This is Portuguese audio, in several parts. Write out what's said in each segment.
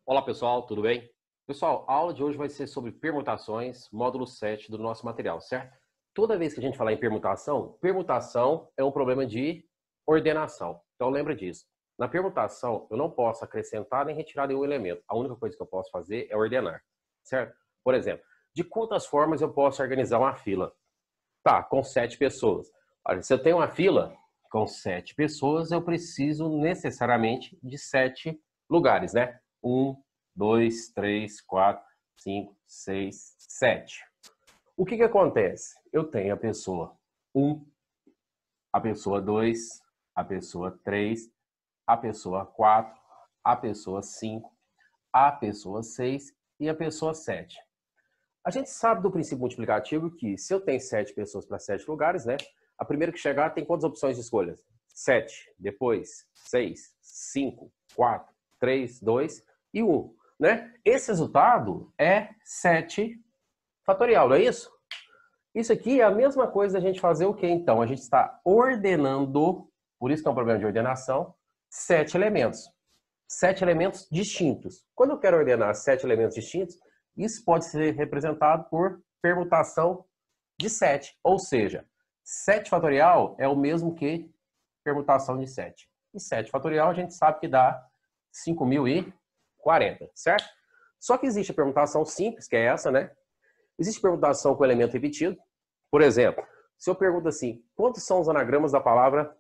Olá pessoal, tudo bem? Pessoal, a aula de hoje vai ser sobre permutações, módulo 7 do nosso material, certo? Toda vez que a gente falar em permutação, permutação é um problema de ordenação. Então lembra disso. Na permutação, eu não posso acrescentar nem retirar nenhum elemento. A única coisa que eu posso fazer é ordenar, certo? Por exemplo, de quantas formas eu posso organizar uma fila? Tá, com 7 pessoas. Olha, se eu tenho uma fila com 7 pessoas, eu preciso necessariamente de 7 lugares, né? 1, 2, 3, 4, 5, 6, 7. O que acontece? Eu tenho a pessoa 1, a pessoa 2, a pessoa 3, a pessoa 4, a pessoa 5, a pessoa 6 e a pessoa 7. A gente sabe do princípio multiplicativo que se eu tenho 7 pessoas para 7 lugares, né? A primeira que chegar tem quantas opções de escolha? 7, depois 6, 5, 4, 3, 2 e 1. Né? Esse resultado é 7 fatorial, não é isso? Isso aqui é a mesma coisa da gente fazer o quê, então? A gente está ordenando, por isso que é um problema de ordenação, 7 elementos. 7 elementos distintos. Quando eu quero ordenar 7 elementos distintos, isso pode ser representado por permutação de 7. Ou seja, 7 fatorial é o mesmo que permutação de 7. E 7 fatorial a gente sabe que dá 5.040, certo? Só que existe a permutação simples, que é essa, né? Existe permutação com elemento repetido. Por exemplo, se eu pergunto assim, quantos são os anagramas da palavra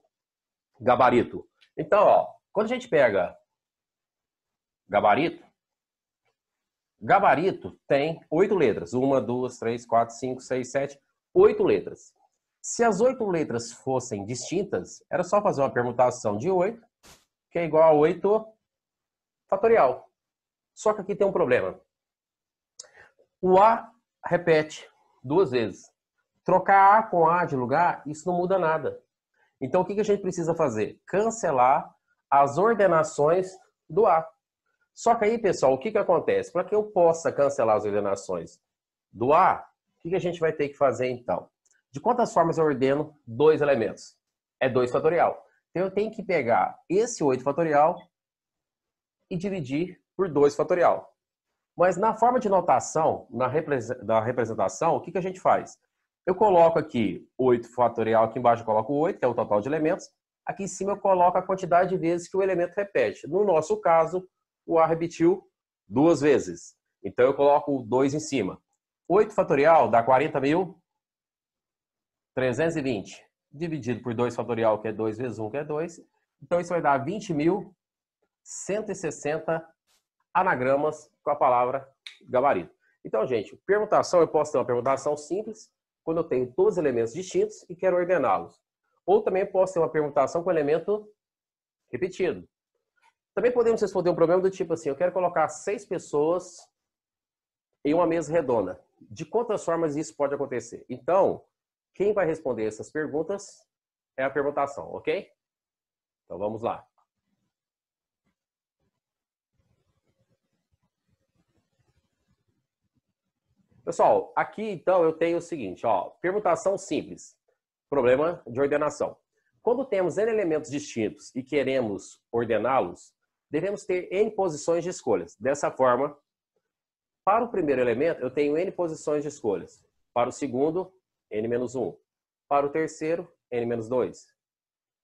gabarito? Então, ó, quando a gente pega gabarito, gabarito tem 8 letras. 1, 2, 3, 4, 5, 6, 7, 8 letras. Se as 8 letras fossem distintas, era só fazer uma permutação de 8, que é igual a 8 fatorial. Só que aqui tem um problema. O A repete 2 vezes. Trocar A com A de lugar, isso não muda nada. Então, o que a gente precisa fazer? Cancelar as ordenações do A. Só que aí, pessoal, o que acontece? Para que eu possa cancelar as ordenações do A, o que a gente vai ter que fazer, então? De quantas formas eu ordeno 2 elementos? É 2 fatorial. Então, eu tenho que pegar esse 8 fatorial e dividir por 2 fatorial. Mas na forma de notação, na representação, o que a gente faz? Eu coloco aqui 8 fatorial, aqui embaixo eu coloco 8, que é o total de elementos. Aqui em cima eu coloco a quantidade de vezes que o elemento repete. No nosso caso, o A repetiu 2 vezes. Então eu coloco 2 em cima. 8 fatorial dá 40.320. Dividido por 2 fatorial, que é 2 vezes 1, que é 2. Então isso vai dar 20.160 anagramas com a palavra gabarito. Então, gente, permutação, eu posso ter uma permutação simples, quando eu tenho todos os elementos distintos e quero ordená-los. Ou também posso ter uma permutação com elemento repetido. Também podemos responder um problema do tipo assim, eu quero colocar 6 pessoas em uma mesa redonda. De quantas formas isso pode acontecer? Então, quem vai responder essas perguntas é a permutação, ok? Então, vamos lá. Pessoal, aqui então eu tenho o seguinte, ó, permutação simples, problema de ordenação. Quando temos N elementos distintos e queremos ordená-los, devemos ter N posições de escolhas. Dessa forma, para o primeiro elemento, eu tenho N posições de escolhas. Para o segundo, N-1. Para o terceiro, N-2.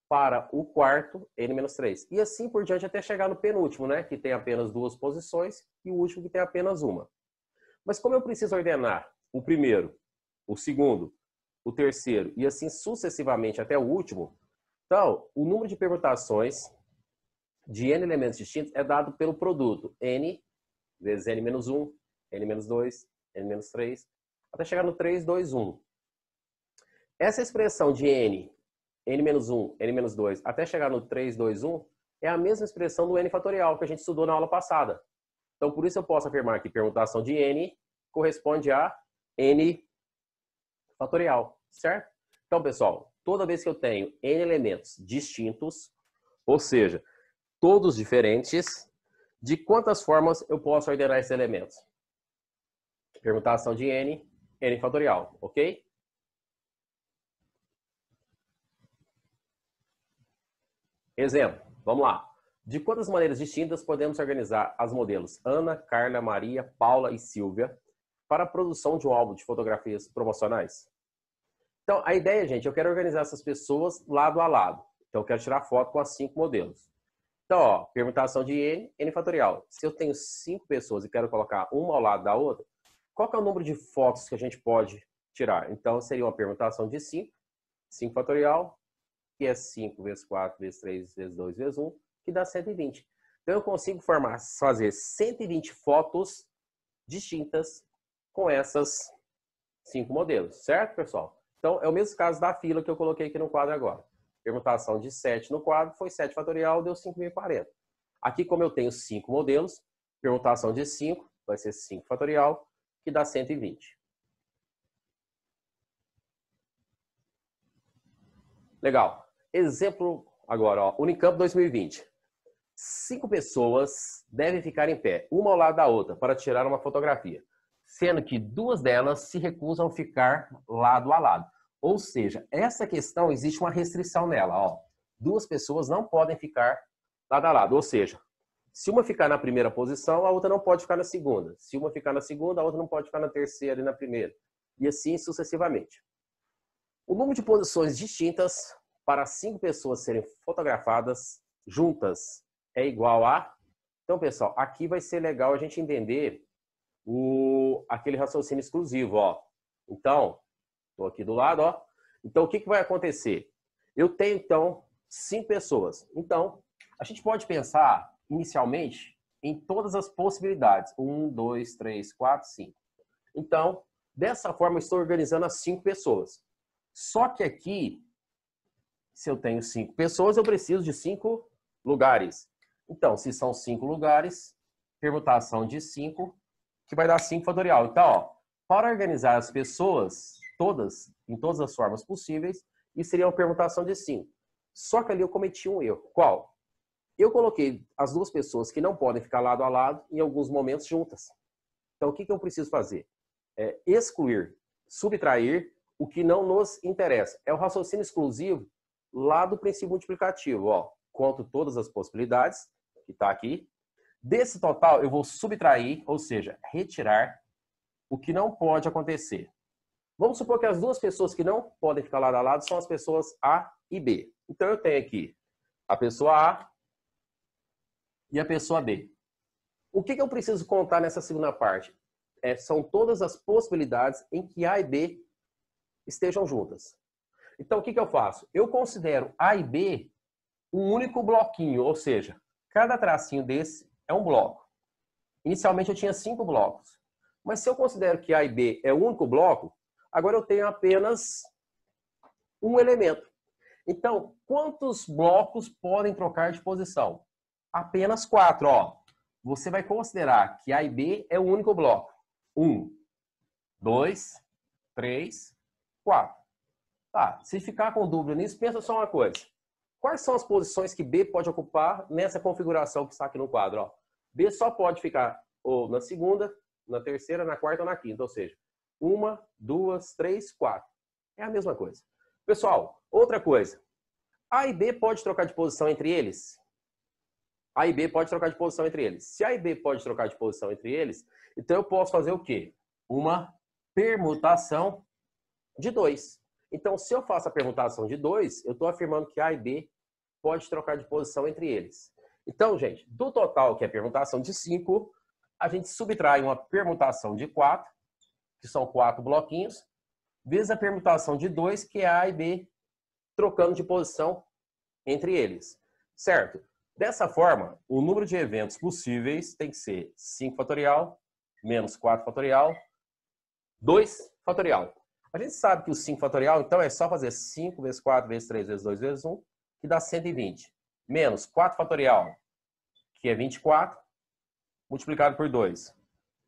Para o quarto, N-3. E assim por diante até chegar no penúltimo, né? Que tem apenas 2 posições e o último que tem apenas uma. Mas como eu preciso ordenar o primeiro, o segundo, o terceiro e assim sucessivamente até o último, então o número de permutações de N elementos distintos é dado pelo produto N vezes N-1, N-2, N-3, até chegar no 3, 2, 1. Essa expressão de N, N-1, N-2, até chegar no 3, 2, 1, é a mesma expressão do N fatorial que a gente estudou na aula passada. Então, por isso eu posso afirmar que permutação de N corresponde a N fatorial, certo? Então, pessoal, toda vez que eu tenho N elementos distintos, ou seja, todos diferentes, de quantas formas eu posso ordenar esses elementos? Permutação de N, N fatorial, ok? Exemplo, vamos lá. De quantas maneiras distintas podemos organizar as modelos Ana, Carla, Maria, Paula e Silvia para a produção de um álbum de fotografias promocionais? Então, a ideia, gente, eu quero organizar essas pessoas lado a lado. Então, eu quero tirar foto com as 5 modelos. Então, ó, permutação de n fatorial. Se eu tenho 5 pessoas e quero colocar uma ao lado da outra, qual que é o número de fotos que a gente pode tirar? Então, seria uma permutação de 5 fatorial, que é 5 vezes 4, vezes 3, vezes 2, vezes 1, que dá 120. Então, eu consigo fazer 120 fotos distintas com essas 5 modelos, certo, pessoal? Então, é o mesmo caso da fila que eu coloquei aqui no quadro agora. Permutação de 7 no quadro foi 7 fatorial, deu 5.040. Aqui, como eu tenho 5 modelos, permutação de 5 vai ser 5 fatorial, que dá 120. Legal. Exemplo agora, ó, Unicamp 2020. 5 pessoas devem ficar em pé, uma ao lado da outra, para tirar uma fotografia, sendo que 2 delas se recusam a ficar lado a lado. Ou seja, essa questão existe uma restrição nela. Ó. 2 pessoas não podem ficar lado a lado. Ou seja, se uma ficar na primeira posição, a outra não pode ficar na segunda. Se uma ficar na segunda, a outra não pode ficar na terceira e na primeira. E assim sucessivamente. O número de posições distintas para 5 pessoas serem fotografadas juntas é igual a... Então, pessoal, aqui vai ser legal a gente entender aquele raciocínio exclusivo. Ó. Então, estou aqui do lado. Ó. Então, o que vai acontecer? Eu tenho, então, 5 pessoas. Então, a gente pode pensar, inicialmente, em todas as possibilidades. 1, 2, 3, 4, 5. Então, dessa forma, eu estou organizando as 5 pessoas. Só que aqui, se eu tenho 5 pessoas, eu preciso de 5 lugares. Então, se são 5 lugares, permutação de 5, que vai dar 5 fatorial. Então, ó, para organizar as pessoas todas, em todas as formas possíveis, isso seria uma permutação de 5. Só que ali eu cometi um erro. Qual? Eu coloquei as 2 pessoas que não podem ficar lado a lado, em alguns momentos, juntas. Então, o que eu preciso fazer? Excluir, subtrair o que não nos interessa. É o raciocínio exclusivo lá do princípio multiplicativo. Ó. Conto todas as possibilidades, que está aqui. Desse total, eu vou subtrair, ou seja, retirar o que não pode acontecer. Vamos supor que as 2 pessoas que não podem ficar lado a lado são as pessoas A e B. Então, eu tenho aqui a pessoa A e a pessoa B. O que eu preciso contar nessa segunda parte? São todas as possibilidades em que A e B estejam juntas. Então, o que eu faço? Eu considero A e B um único bloquinho, ou seja, cada tracinho desse é um bloco. Inicialmente eu tinha 5 blocos. Mas se eu considero que A e B é um único bloco, agora eu tenho apenas um elemento. Então, quantos blocos podem trocar de posição? Apenas 4. Ó. Você vai considerar que A e B é um único bloco. 1, 2, 3, 4. Tá, se ficar com dúvida nisso, pensa só uma coisa. Quais são as posições que B pode ocupar nessa configuração que está aqui no quadro? Ó? B só pode ficar ou na segunda, na terceira, na quarta ou na quinta. Ou seja, 1, 2, 3, 4. É a mesma coisa. Pessoal, outra coisa. A e B pode trocar de posição entre eles? A e B pode trocar de posição entre eles. Se A e B pode trocar de posição entre eles, então eu posso fazer o quê? Uma permutação de 2. Então, se eu faço a permutação de 2, eu estou afirmando que A e B pode trocar de posição entre eles. Então, gente, do total, que é a permutação de 5, a gente subtrai uma permutação de 4, que são 4 bloquinhos, vezes a permutação de 2, que é A e B trocando de posição entre eles. Certo? Dessa forma, o número de eventos possíveis tem que ser 5 fatorial, menos 4 fatorial, 2 fatorial. A gente sabe que o 5 fatorial, então, é só fazer 5 vezes 4 vezes 3 vezes 2 vezes 1, que dá 120. Menos 4 fatorial, que é 24, multiplicado por 2.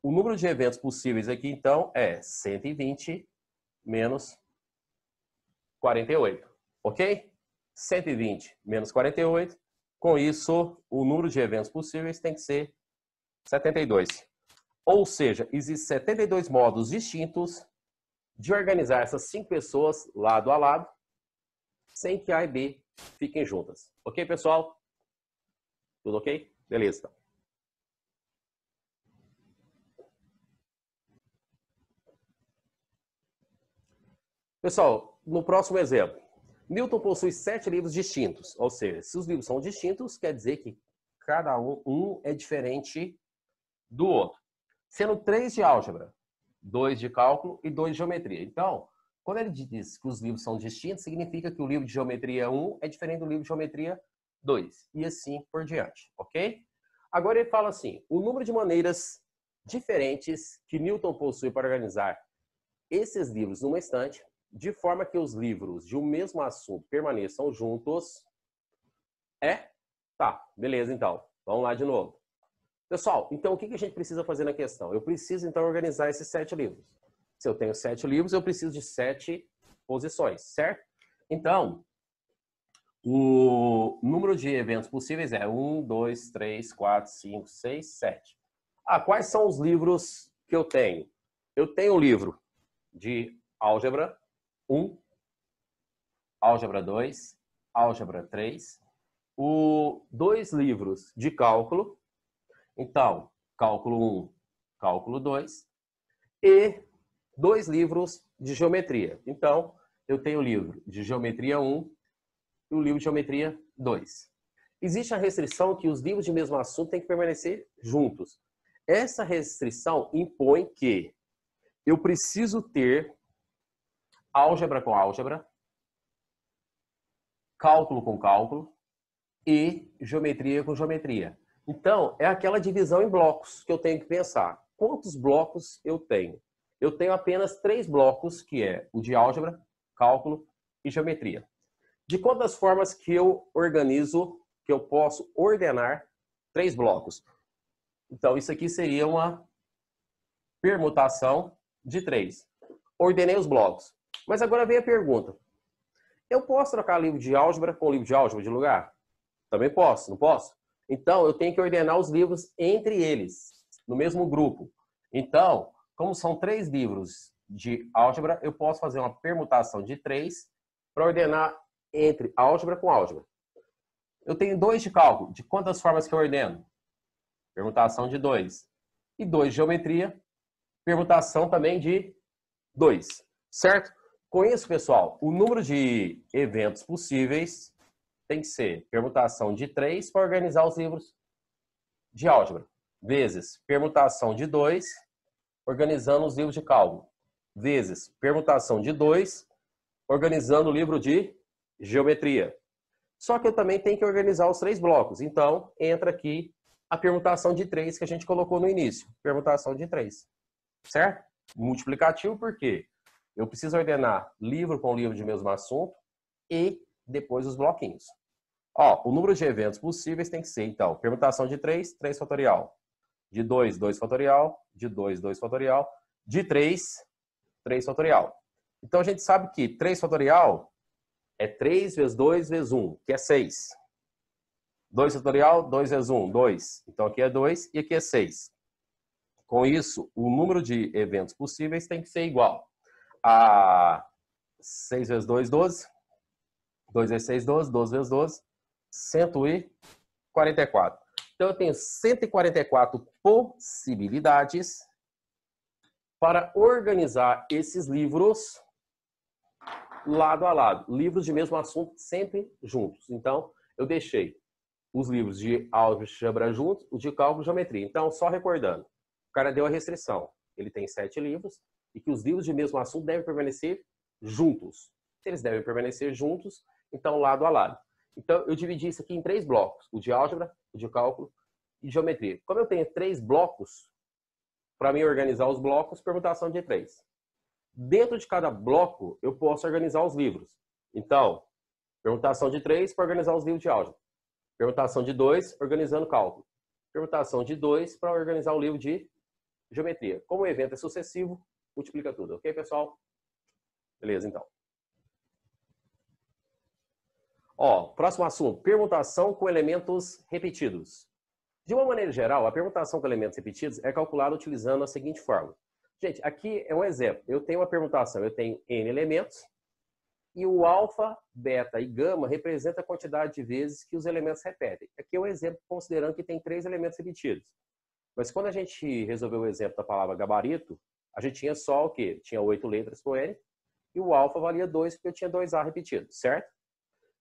O número de eventos possíveis aqui, então, é 120 menos 48. Ok? 120 menos 48. Com isso, o número de eventos possíveis tem que ser 72. Ou seja, existem 72 modos distintos de organizar essas 5 pessoas lado a lado, sem que A e B fiquem juntas. Ok, pessoal? Tudo ok? Beleza. Então. Pessoal, no próximo exemplo, Newton possui 7 livros distintos, ou seja, se os livros são distintos, quer dizer que cada um é diferente do outro. Sendo 3 de álgebra, 2 de cálculo e 2 de geometria. Então, quando ele diz que os livros são distintos, significa que o livro de geometria 1 é diferente do livro de geometria 2, e assim por diante, ok? Agora ele fala assim, o número de maneiras diferentes que Newton possui para organizar esses livros numa estante, de forma que os livros de um mesmo assunto permaneçam juntos, é? Tá, beleza então. Vamos lá de novo. Pessoal, então o que a gente precisa fazer na questão? Eu preciso então organizar esses 7 livros. Se eu tenho 7 livros, eu preciso de 7 posições, certo? Então, o número de eventos possíveis é 1, 2, 3, 4, 5, 6, 7. Ah, quais são os livros que eu tenho? Eu tenho o livro de álgebra 1, álgebra 2, álgebra 3, 2 livros de cálculo, então, cálculo 1, cálculo 2, e 2 livros de geometria. Então, eu tenho o livro de geometria 1 e o livro de geometria 2. Existe a restrição que os livros de mesmo assunto têm que permanecer juntos. Essa restrição impõe que eu preciso ter álgebra com álgebra, cálculo com cálculo e geometria com geometria. Então, é aquela divisão em blocos que eu tenho que pensar. Quantos blocos eu tenho? Eu tenho apenas 3 blocos, que é o de álgebra, cálculo e geometria. De quantas formas que eu organizo, que eu posso ordenar 3 blocos? Então, isso aqui seria uma permutação de 3. Ordenei os blocos. Mas agora vem a pergunta. Eu posso trocar livro de álgebra com livro de álgebra de lugar? Também posso, não posso? Então, eu tenho que ordenar os livros entre eles, no mesmo grupo. Então, como são 3 livros de álgebra, eu posso fazer uma permutação de 3 para ordenar entre álgebra com álgebra. Eu tenho 2 de cálculo. De quantas formas que eu ordeno? Permutação de 2. E 2 de geometria, permutação também de 2. Certo? Com isso, pessoal, o número de eventos possíveis tem que ser permutação de 3 para organizar os livros de álgebra, vezes permutação de 2, organizando os livros de cálculo, vezes permutação de 2, organizando o livro de geometria. Só que eu também tenho que organizar os 3 blocos. Então, entra aqui a permutação de 3 que a gente colocou no início. Permutação de 3. Certo? Multiplicativo por quê? Eu preciso ordenar livro com livro de mesmo assunto e depois os bloquinhos. Ó, o número de eventos possíveis tem que ser, então, permutação de 3, 3 fatorial. De 2, 2 fatorial. De 2, 2 fatorial. De 3, 3 fatorial. Então, a gente sabe que 3 fatorial é 3 vezes 2 vezes 1, que é 6. 2 fatorial, 2 vezes 1, 2. Então, aqui é 2 e aqui é 6. Com isso, o número de eventos possíveis tem que ser igual a 6 vezes 2, 12. 2 vezes 6, 12. 12 vezes 12, 144. Então, eu tenho 144 possibilidades para organizar esses livros lado a lado. Livros de mesmo assunto sempre juntos. Então, eu deixei os livros de álgebra juntos, os de cálculo e geometria. Então, só recordando, o cara deu a restrição. Ele tem 7 livros e que os livros de mesmo assunto devem permanecer juntos. Se eles devem permanecer juntos, então lado a lado. Então, eu dividi isso aqui em 3 blocos. O de álgebra, o de cálculo e geometria. Como eu tenho 3 blocos, para mim organizar os blocos, permutação de 3. Dentro de cada bloco, eu posso organizar os livros. Então, permutação de 3 para organizar os livros de álgebra. Permutação de 2, organizando cálculo. Permutação de 2 para organizar o livro de geometria. Como o evento é sucessivo, multiplica tudo. Ok, pessoal? Beleza, então. Ó, próximo assunto, permutação com elementos repetidos. De uma maneira geral, a permutação com elementos repetidos é calculada utilizando a seguinte fórmula. Gente, aqui é um exemplo. Eu tenho uma permutação, eu tenho N elementos E o alfa, beta e gama representa a quantidade de vezes que os elementos repetem. Aqui é um exemplo considerando que tem 3 elementos repetidos. Mas quando a gente resolveu o exemplo da palavra gabarito, a gente tinha só o quê? Tinha 8 letras com N e o alfa valia 2 porque eu tinha 2A repetidos, certo?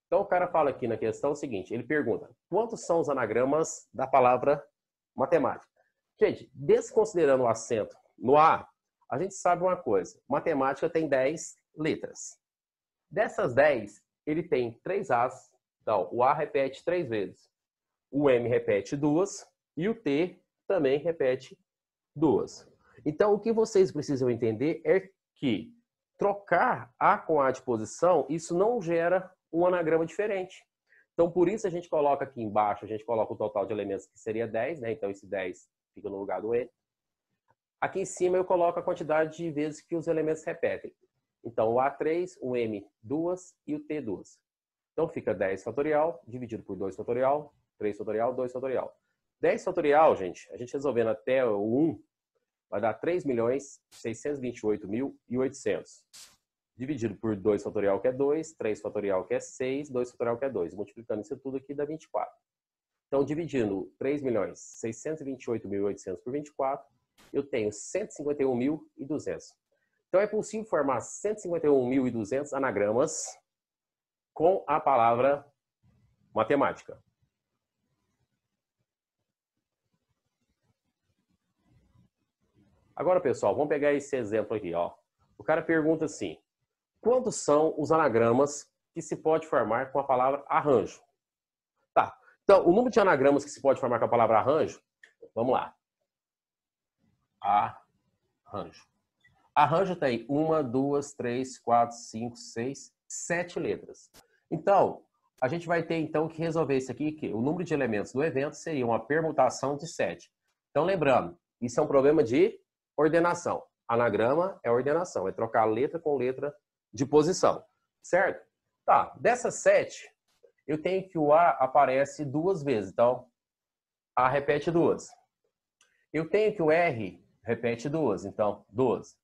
Então o cara fala aqui na questão o seguinte, ele pergunta, quantos são os anagramas da palavra matemática? Gente, desconsiderando o acento no A, a gente sabe uma coisa, matemática tem 10 letras. Dessas 10, ele tem 3 As, então o A repete 3 vezes, o M repete 2 e o T também repete 2. Então o que vocês precisam entender é que trocar A com A de posição, isso não gera um anagrama diferente. Então por isso a gente coloca aqui embaixo, a gente coloca o total de elementos que seria 10, né? Então esse 10 fica no lugar do N. Aqui em cima eu coloco a quantidade de vezes que os elementos repetem. Então, o A3, o M, 2 e o T, 2. Então, fica 10 fatorial, dividido por 2 fatorial, 3 fatorial, 2 fatorial. 10 fatorial, gente, a gente resolvendo até o 1, vai dar 3.628.800. Dividido por 2 fatorial, que é 2, 3 fatorial, que é 6, 2 fatorial, que é 2. Multiplicando isso tudo aqui, dá 24. Então, dividindo 3.628.800 por 24, eu tenho 151.200. Então, é possível formar 151.200 anagramas com a palavra matemática. Agora, pessoal, vamos pegar esse exemplo aqui, ó. O cara pergunta assim, quantos são os anagramas que se pode formar com a palavra arranjo? Tá, então, o número de anagramas que se pode formar com a palavra arranjo, vamos lá. Arranjo. Arranjo tem 1, 2, 3, 4, 5, 6, 7 letras. Então, a gente vai ter então que resolver isso aqui, que o número de elementos do evento seria uma permutação de 7. Então, lembrando, isso é um problema de ordenação. Anagrama é ordenação, é trocar letra com letra de posição, certo? Tá, dessas 7, eu tenho que o A aparece 2 vezes, então A repete 2. Eu tenho que o R repete 2, então 2.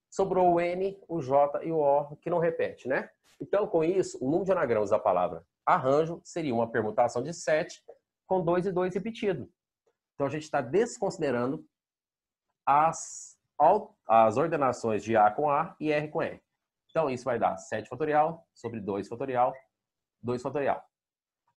Sobrou o N, o J e o O, que não repete, né? Então, com isso, o número de anagramas da palavra arranjo seria uma permutação de 7 com 2 e 2 repetido. Então, a gente está desconsiderando as ordenações de A com A e R com R. Então, isso vai dar 7 fatorial sobre 2 fatorial, 2 fatorial.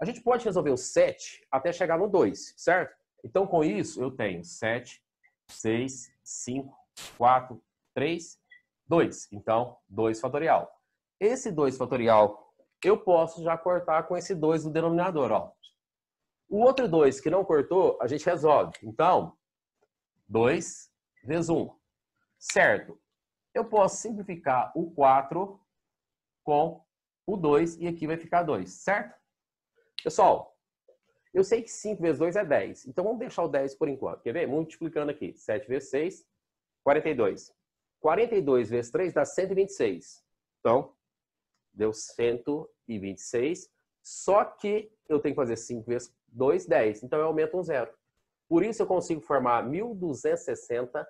A gente pode resolver o 7 até chegar no 2, certo? Então, com isso, eu tenho 7, 6, 5, 4, 3, 2. Então, 2 fatorial. Esse 2 fatorial, eu posso já cortar com esse 2 do denominador, ó. O outro 2 que não cortou, a gente resolve. Então, 2 vezes 1. Certo. Eu posso simplificar o 4 com o 2 e aqui vai ficar 2, certo? Pessoal, eu sei que 5 vezes 2 é 10. Então, vamos deixar o 10 por enquanto. Quer ver? Multiplicando aqui. 7 vezes 6, 42. 42 vezes 3 dá 126. Então, deu 126. Só que eu tenho que fazer 5 vezes 2, 10. Então, eu aumento um zero. Por isso, eu consigo formar 1.260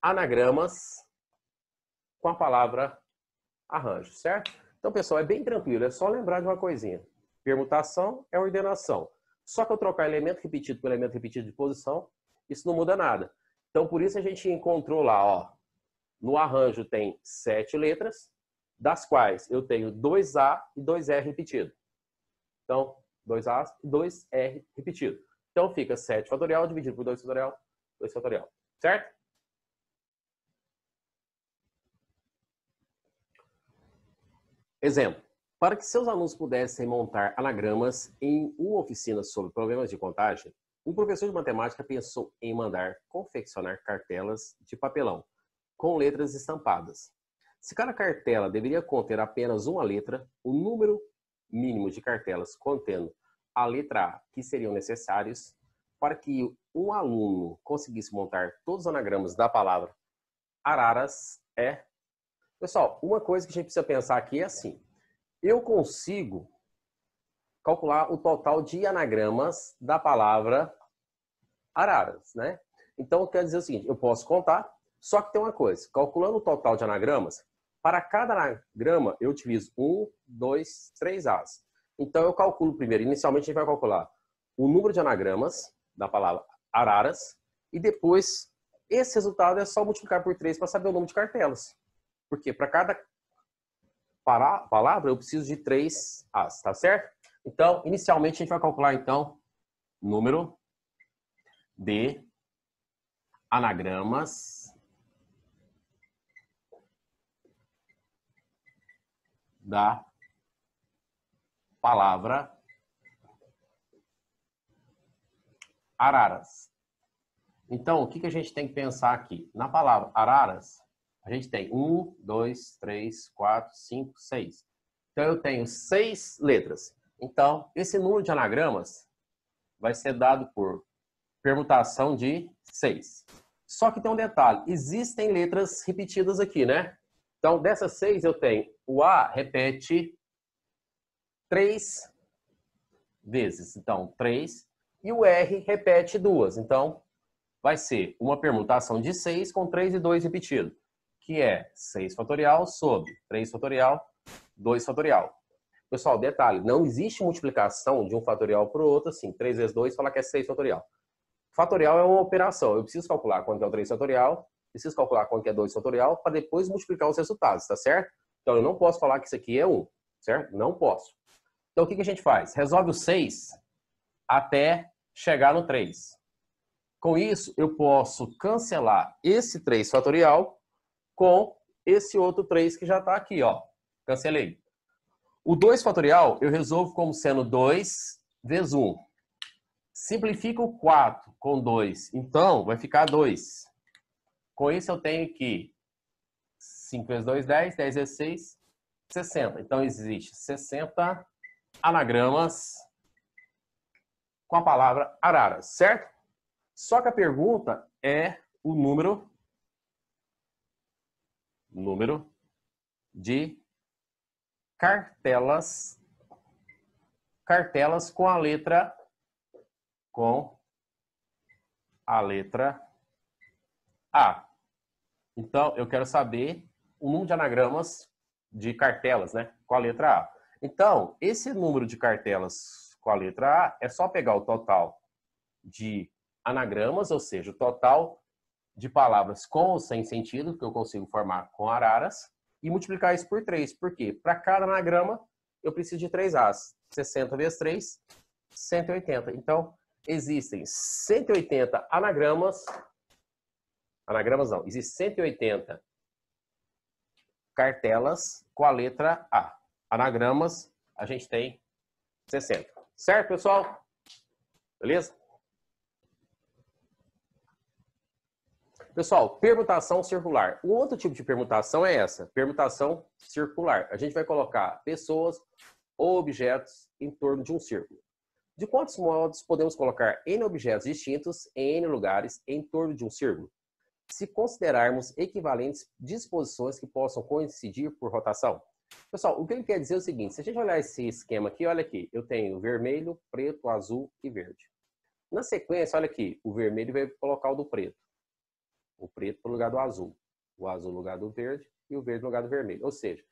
anagramas com a palavra arranjo, certo? Então, pessoal, é bem tranquilo. É só lembrar de uma coisinha. Permutação é ordenação. Só que eu trocar elemento repetido por elemento repetido de posição, isso não muda nada. Então, por isso a gente encontrou lá, ó, no arranjo tem 7 letras, das quais eu tenho 2A e 2R repetido. Então, 2A e 2R repetido. Então, fica 7 fatorial dividido por 2 fatorial, 2 fatorial. Certo? Exemplo. Para que seus alunos pudessem montar anagramas em uma oficina sobre problemas de contagem, um professor de matemática pensou em mandar confeccionar cartelas de papelão com letras estampadas. Se cada cartela deveria conter apenas uma letra, o número mínimo de cartelas contendo a letra A que seriam necessários para que um aluno conseguisse montar todos os anagramas da palavra araras é... Pessoal, uma coisa que a gente precisa pensar aqui é assim. Eu consigo calcular o total de anagramas da palavra araras, né? Então, quer dizer o seguinte, eu posso contar, só que tem uma coisa, calculando o total de anagramas, para cada anagrama, eu utilizo 1, 2, 3 As. Então, eu calculo primeiro. Inicialmente, a gente vai calcular o número de anagramas da palavra araras. E depois, esse resultado é só multiplicar por 3 para saber o número de cartelas. Porque para cada palavra, eu preciso de 3 As, tá certo? Então, inicialmente, a gente vai calcular, então, número de anagramas da palavra araras. Então, o que a gente tem que pensar aqui? Na palavra araras, a gente tem 1, 2, 3, 4, 5, 6. Então, eu tenho 6 letras. Então, esse número de anagramas vai ser dado por permutação de 6. Só que tem um detalhe. Existem letras repetidas aqui, né? Então, dessas 6, eu tenho o A repete 3 vezes. Então, 3. E o R repete 2. Então, vai ser uma permutação de 6 com 3 e 2 repetido, que é 6 fatorial sobre 3 fatorial, 2 fatorial. Pessoal, detalhe, não existe multiplicação de um fatorial para o outro, assim, 3 vezes 2, falar que é 6 fatorial. Fatorial é uma operação. Eu preciso calcular quanto é o 3 fatorial, preciso calcular quanto é 2 fatorial, para depois multiplicar os resultados, tá certo? Então, eu não posso falar que isso aqui é 1, certo? Não posso. Então, o que a gente faz? Resolve o 6 até chegar no 3. Com isso, eu posso cancelar esse 3 fatorial com esse outro 3 que já está aqui, ó. Cancelei. O 2 fatorial eu resolvo como sendo 2 vezes 1. Simplifico o 4 com 2. Então, vai ficar 2. Com isso, eu tenho que 5 vezes 2, 10. 10 vezes 6, 60. Então, existe 60 anagramas com a palavra araras, certo? Só que a pergunta é o número de cartelas com a letra A. Então, eu quero saber o número de anagramas de cartelas, né, com a letra A. Então, esse número de cartelas com a letra A é só pegar o total de anagramas, ou seja, o total de palavras com ou sem sentido, que eu consigo formar com araras, e multiplicar isso por 3. Por quê? Para cada anagrama, eu preciso de 3 As. 60 vezes 3, 180. Então, existem 180 anagramas. Anagramas não, existem 180 cartelas com a letra A. Anagramas, a gente tem 60. Certo, pessoal? Beleza? Pessoal, permutação circular. Um outro tipo de permutação é essa, permutação circular. A gente vai colocar pessoas ou objetos em torno de um círculo. De quantos modos podemos colocar N objetos distintos em N lugares em torno de um círculo? Se considerarmos equivalentes disposições que possam coincidir por rotação. Pessoal, o que ele quer dizer é o seguinte, se a gente olhar esse esquema aqui, olha aqui, eu tenho vermelho, preto, azul e verde. Na sequência, olha aqui, o vermelho vai colocar o do preto. O preto no lugar do azul, o azul no lugar do verde e o verde no lugar do vermelho. Ou seja,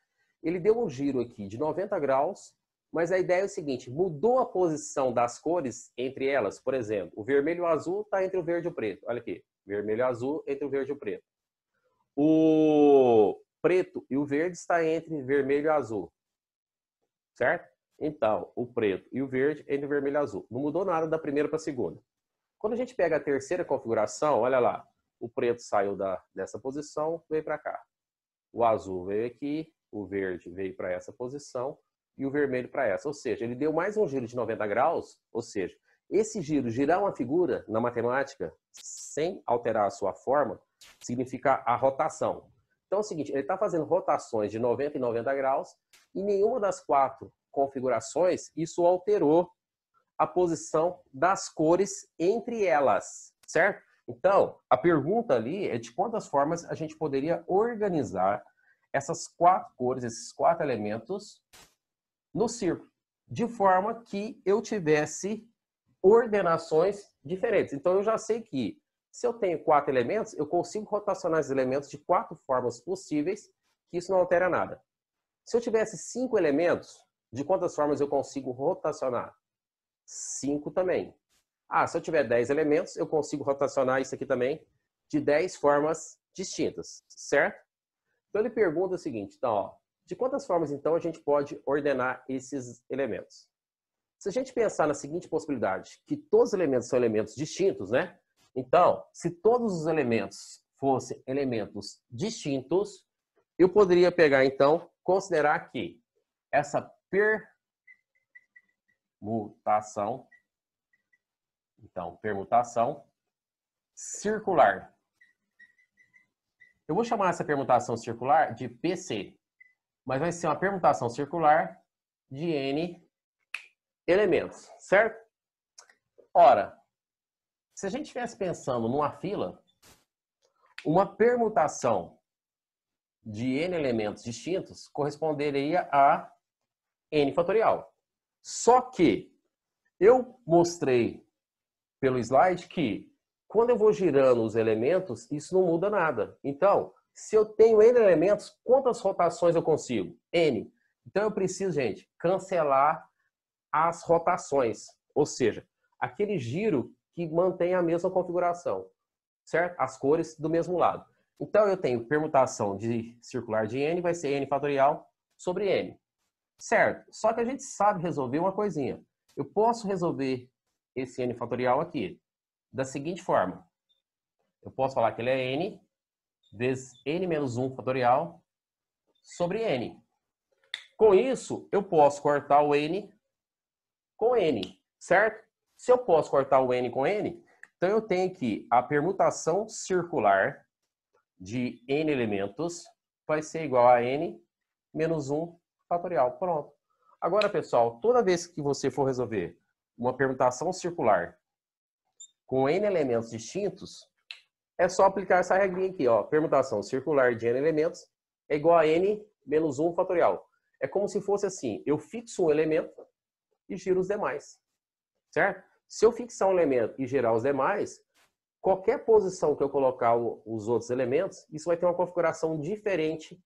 ele deu um giro aqui de 90 graus, mas a ideia é o seguinte, mudou a posição das cores entre elas. Por exemplo, o vermelho e o azul está entre o verde e o preto. Olha aqui, vermelho e azul entre o verde e o preto. O preto e o verde está entre vermelho e azul. Certo? Então, o preto e o verde entre o vermelho e azul. Não mudou nada da primeira para a segunda. Quando a gente pega a terceira configuração, olha lá. O preto saiu dessa posição, veio para cá. O azul veio aqui, o verde veio para essa posição e o vermelho para essa. Ou seja, ele deu mais um giro de 90 graus, ou seja, esse giro, girar uma figura na matemática sem alterar a sua forma, significa a rotação. Então é o seguinte, ele está fazendo rotações de 90 em 90 graus e nenhuma das 4 configurações isso alterou a posição das cores entre elas, certo? Então, a pergunta ali é de quantas formas a gente poderia organizar essas 4 cores, esses 4 elementos no círculo, de forma que eu tivesse ordenações diferentes. Então, eu já sei que se eu tenho 4 elementos, eu consigo rotacionar esses elementos de 4 formas possíveis, que isso não altera nada. Se eu tivesse 5 elementos, de quantas formas eu consigo rotacionar? 5 também. Ah, se eu tiver 10 elementos, eu consigo rotacionar isso aqui também de 10 formas distintas, certo? Então ele pergunta o seguinte, então, ó, de quantas formas então a gente pode ordenar esses elementos? Se a gente pensar na seguinte possibilidade, que todos os elementos são elementos distintos, né? Então, se todos os elementos fossem elementos distintos, eu poderia pegar, então, considerar que essa permutação, então, permutação circular. Eu vou chamar essa permutação circular de PC, mas vai ser uma permutação circular de N elementos, certo? Ora, se a gente estivesse pensando numa fila, uma permutação de N elementos distintos corresponderia a N fatorial. Só que eu mostrei pelo slide que quando eu vou girando os elementos, isso não muda nada. Então, se eu tenho N elementos, quantas rotações eu consigo? N. Então eu preciso, gente, cancelar as rotações. Ou seja, aquele giro que mantém a mesma configuração, certo? As cores do mesmo lado. Então eu tenho permutação de circular de N, vai ser N fatorial sobre N. Certo? Só que a gente sabe resolver uma coisinha. Eu posso resolver esse N fatorial aqui da seguinte forma. Eu posso falar que ele é N vezes N menos 1 fatorial sobre N. Com isso, eu posso cortar o N com N, certo? Se eu posso cortar o N com N, então eu tenho que a permutação circular de N elementos vai ser igual a N menos 1 fatorial. Pronto. Agora, pessoal, toda vez que você for resolver uma permutação circular com N elementos distintos, é só aplicar essa regrinha aqui, ó. Permutação circular de N elementos é igual a N menos 1 fatorial. É como se fosse assim, eu fixo um elemento e giro os demais, certo? Se eu fixar um elemento e girar os demais, qualquer posição que eu colocar os outros elementos, isso vai ter uma configuração diferente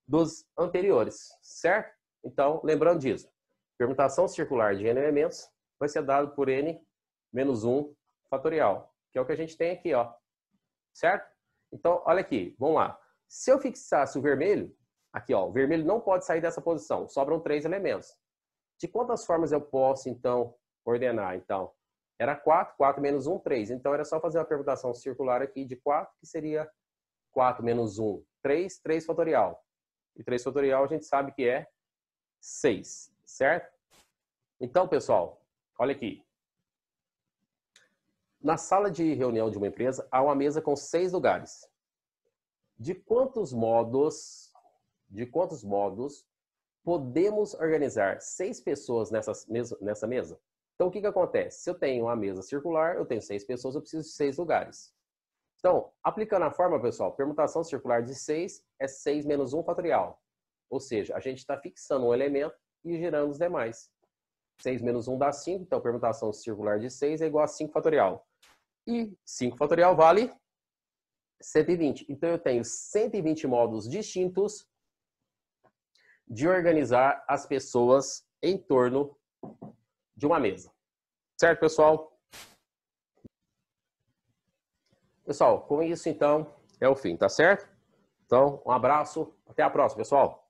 dos anteriores, certo? Então, lembrando disso, permutação circular de N elementos vai ser dado por N menos 1 fatorial, que é o que a gente tem aqui, ó, certo? Então, olha aqui, vamos lá. Se eu fixasse o vermelho, aqui, ó, o vermelho não pode sair dessa posição, sobram 3 elementos. De quantas formas eu posso, então, ordenar? Então, era 4, 4 menos 1, 3. Então, era só fazer uma permutação circular aqui de 4, que seria 4 menos 1, 3, 3 fatorial. E 3 fatorial a gente sabe que é 6, certo? Então, pessoal, olha aqui. Na sala de reunião de uma empresa, há uma mesa com 6 lugares. De quantos modos podemos organizar 6 pessoas nessa mesa? Então, o que acontece? Se eu tenho uma mesa circular, eu tenho 6 pessoas, eu preciso de 6 lugares. Então, aplicando a fórmula, pessoal, permutação circular de 6 é 6 menos 1 fatorial. Ou seja, a gente está fixando um elemento e girando os demais. 6 menos 1 dá 5, então permutação circular de 6 é igual a 5 fatorial. E 5 fatorial vale 120. Então, eu tenho 120 modos distintos de organizar as pessoas em torno de uma mesa. Certo, pessoal? Pessoal, com isso, então, é o fim, tá certo? Então, um abraço. Até a próxima, pessoal.